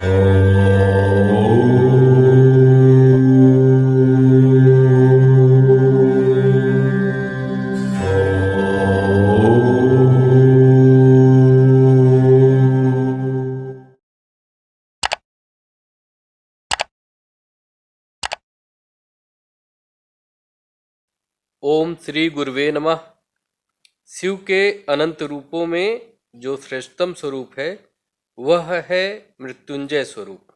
ओम श्री गुरुवे नमः। शिव के अनंत रूपों में जो श्रेष्ठतम स्वरूप है वह है मृत्युंजय स्वरूप।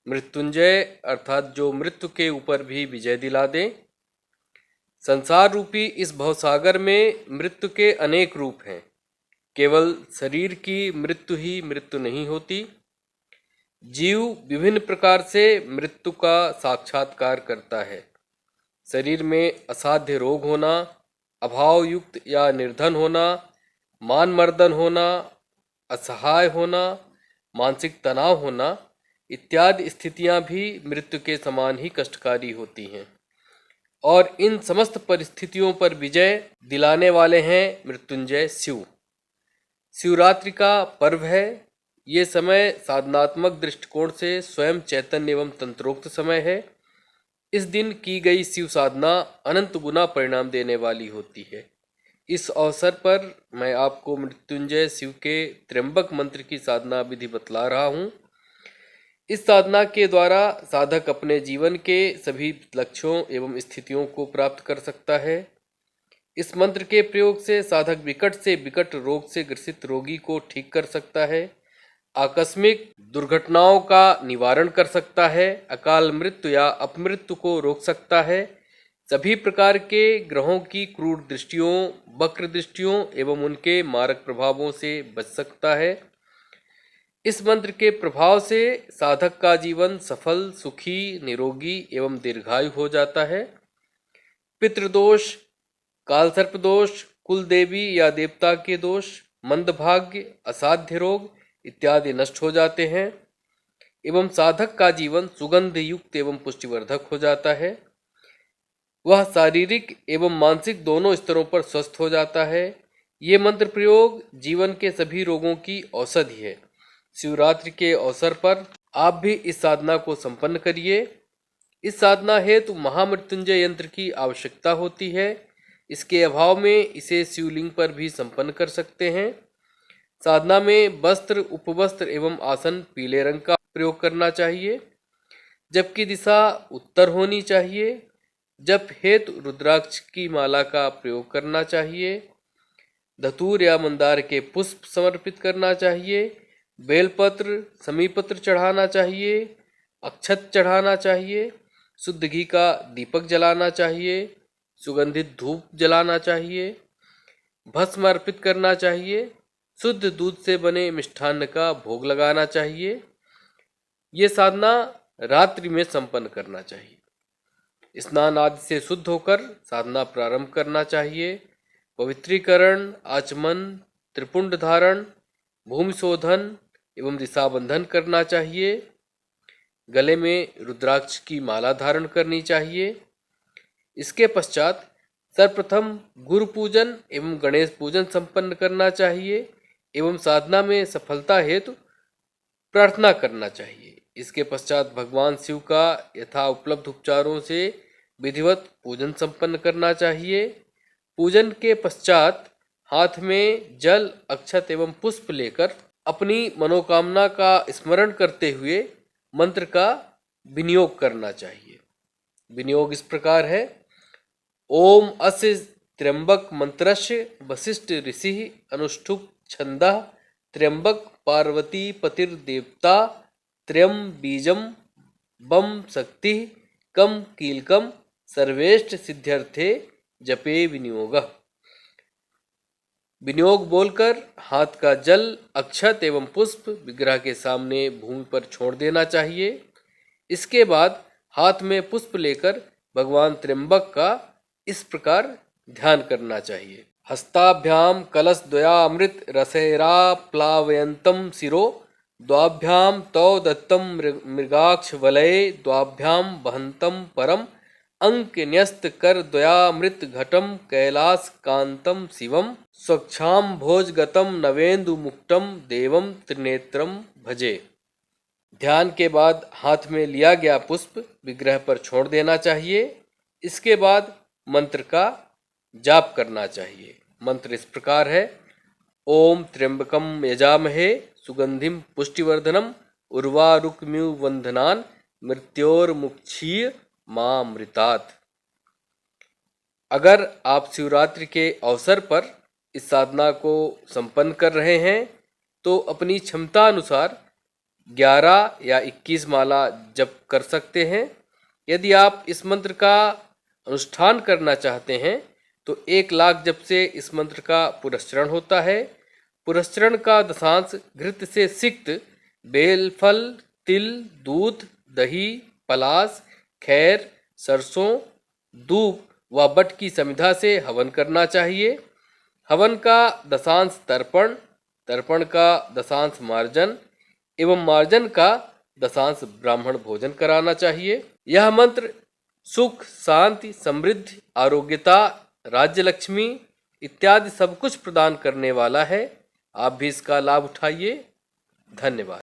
मृत्युंजय अर्थात जो मृत्यु के ऊपर भी विजय दिला दे। संसार रूपी इस भवसागर में मृत्यु के अनेक रूप हैं। केवल शरीर की मृत्यु ही मृत्यु नहीं होती। जीव विभिन्न प्रकार से मृत्यु का साक्षात्कार करता है। शरीर में असाध्य रोग होना, अभाव युक्त या निर्धन होना, मान मर्दन होना, असहाय होना, मानसिक तनाव होना इत्यादि स्थितियां भी मृत्यु के समान ही कष्टकारी होती हैं। और इन समस्त परिस्थितियों पर विजय दिलाने वाले हैं मृत्युंजय शिव। शिवरात्रि का पर्व है। ये समय साधनात्मक दृष्टिकोण से स्वयं चैतन्य एवं तंत्रोक्त समय है। इस दिन की गई शिव साधना अनंत गुना परिणाम देने वाली होती है। इस अवसर पर मैं आपको मृत्युंजय शिव के त्र्यंबक मंत्र की साधना विधि बतला रहा हूँ। इस साधना के द्वारा साधक अपने जीवन के सभी लक्ष्यों एवं स्थितियों को प्राप्त कर सकता है। इस मंत्र के प्रयोग से साधक विकट से विकट रोग से ग्रसित रोगी को ठीक कर सकता है, आकस्मिक दुर्घटनाओं का निवारण कर सकता है, अकाल मृत्यु या अपमृत्यु को रोक सकता है, सभी प्रकार के ग्रहों की क्रूर दृष्टियों, वक्र दृष्टियों एवं उनके मारक प्रभावों से बच सकता है। इस मंत्र के प्रभाव से साधक का जीवन सफल, सुखी, निरोगी एवं दीर्घायु हो जाता है। पितृदोष, कालसर्प दोष, कुल देवी या देवता के दोष, मंदभाग्य, असाध्य रोग इत्यादि नष्ट हो जाते हैं एवं साधक का जीवन सुगंध युक्त एवं पुष्टिवर्धक हो जाता है। वह शारीरिक एवं मानसिक दोनों स्तरों पर स्वस्थ हो जाता है। ये मंत्र प्रयोग जीवन के सभी रोगों की औषधि है। शिवरात्रि के अवसर पर आप भी इस साधना को संपन्न करिए। इस साधना हेतु महामृत्युंजय यंत्र की आवश्यकता होती है। इसके अभाव में इसे शिवलिंग पर भी संपन्न कर सकते हैं। साधना में वस्त्र, उपवस्त्र एवं आसन पीले रंग का प्रयोग करना चाहिए। जप की दिशा उत्तर होनी चाहिए। जप हेतु रुद्राक्ष की माला का प्रयोग करना चाहिए। धतूर या मंदार के पुष्प समर्पित करना चाहिए। बेलपत्र, समीपत्र चढ़ाना चाहिए। अक्षत चढ़ाना चाहिए। शुद्ध घी का दीपक जलाना चाहिए। सुगंधित धूप जलाना चाहिए। भस्म अर्पित करना चाहिए। शुद्ध दूध से बने मिष्ठान्न का भोग लगाना चाहिए। ये साधना रात्रि में संपन्न करना चाहिए। स्नान आदि से शुद्ध होकर साधना प्रारंभ करना चाहिए। पवित्रीकरण, आचमन, त्रिपुंड धारण, भूमि शोधन एवं दिशाबंधन करना चाहिए। गले में रुद्राक्ष की माला धारण करनी चाहिए। इसके पश्चात सर्वप्रथम गुरु पूजन एवं गणेश पूजन संपन्न करना चाहिए एवं साधना में सफलता हेतु प्रार्थना करना चाहिए। इसके पश्चात भगवान शिव का यथा उपलब्ध उपचारों से विधिवत पूजन संपन्न करना चाहिए। पूजन के पश्चात हाथ में जल, अक्षत एवं पुष्प लेकर अपनी मनोकामना का स्मरण करते हुए मंत्र का विनियोग करना चाहिए। विनियोग इस प्रकार है: ओम अस्य त्र्यंबक मंत्रस्य वशिष्ठ ऋषि अनुष्ठुप छंदः त्र्यंबक पार्वती पतिर्देवता त्र्यं बीजम बम शक्ति कम कीलकम सर्वेष्ट सिद्ध्यर्थे जपे विनियोगः। विनियोग बोलकर हाथ का जल, अक्षत एवं पुष्प विग्रह के सामने भूमि पर छोड़ देना चाहिए। इसके बाद हाथ में पुष्प लेकर भगवान त्र्यंबक का इस प्रकार ध्यान करना चाहिए: हस्ताभ्याम कलश द्वयामृत रसेरा प्लावयंतम शिरो द्वाभ्याम तौ दत्तम मृगाक्ष वलये द्वाभ्याम वहंतम परम अंक न्यस्त कर द्वयामृत घटम कैलास कांतम शिवम स्वच्छाम भोजगतम नवेन्दु मुक्तम देवम त्रिनेत्रम भजे। ध्यान के बाद हाथ में लिया गया पुष्प विग्रह पर छोड़ देना चाहिए। इसके बाद मंत्र का जाप करना चाहिए। मंत्र इस प्रकार है, ओम त्र्यंबकम यजामहे सुगंधिम पुष्टिवर्धनम उर्वारुकमिव वंदनान मृत्योर्मुक्षीय मामृतात्। अगर आप शिवरात्रि के अवसर पर इस साधना को संपन्न कर रहे हैं तो अपनी क्षमता अनुसार 11 या 21 माला जप कर सकते हैं। यदि आप इस मंत्र का अनुष्ठान करना चाहते हैं तो 1 लाख जप से इस मंत्र का पुरस्चरण होता है। पुरस्चरण का दशांश घृत से सिक्त, बेलफल, तिल, दूध, दही, पलास, खैर, सरसों, दूब व बट की समिधा से हवन करना चाहिए। हवन का दशांश तर्पण, तर्पण का दशांश मार्जन एवं मार्जन का दशांश ब्राह्मण भोजन कराना चाहिए। यह मंत्र सुख, शांति, समृद्धि, आरोग्यता, राज्य लक्ष्मी इत्यादि सब कुछ प्रदान करने वाला है। आप भी इसका लाभ उठाइए। धन्यवाद।